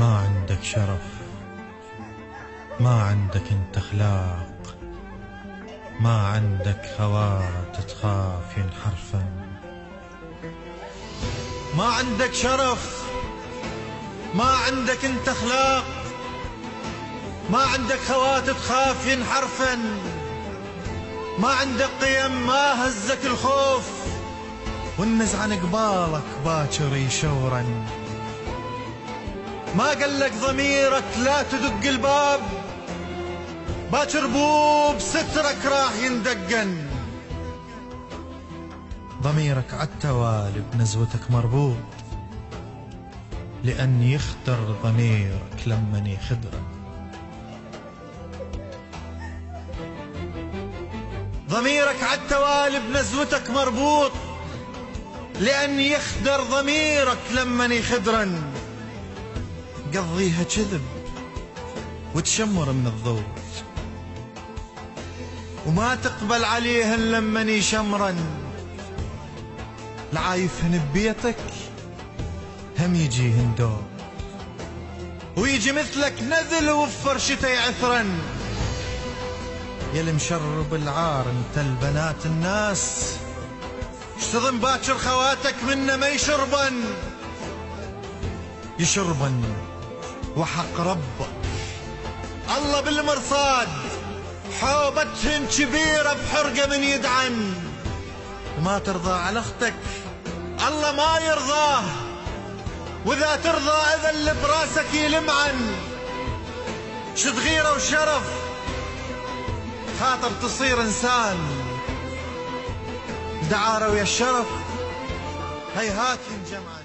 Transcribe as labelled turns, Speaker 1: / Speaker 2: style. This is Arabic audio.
Speaker 1: ما عندك شرف، ما عندك انت اخلاق، ما عندك خوات تخاف ينحرفن. ما عندك شرف، ما عندك انت اخلاق، ما عندك خوات تخاف ينحرفن. ما عندك قيم، ما هزك الخوف، والنز عن قبالك باكر يشورن. ما قلك ضميرك لا تدق الباب، باكر بوب سترك راح يندقن. ضميرك عالتوالي بنزوتك مربوط، لأن يخدر ضميرك لمن يخدرن. ضميرك عالتوالي بنزوتك مربوط، لأن يخدر ضميرك لمن يخدرن. قضيها كذب وتشمر من الضوء، وما تقبل عليهن لمن يشمرن. العايفهن ببيتك هم يجيهن دور، ويجي مثلك نذل وفرشته يعثرن. يا المشرب العار انت البنات الناس، اشتظن باكر خواتك منا ما يشربن. يشربن وحق ربك الله بالمرصاد، حوبتهن كبيرة بحرقة من يدعن. وما ترضى على اختك الله ما يرضاه، واذا ترضى اذا اللي براسك يلمعن. شد غيرة وشرف خاطر تصير انسان، دعارة ويا الشرف هيهات ينجمعن.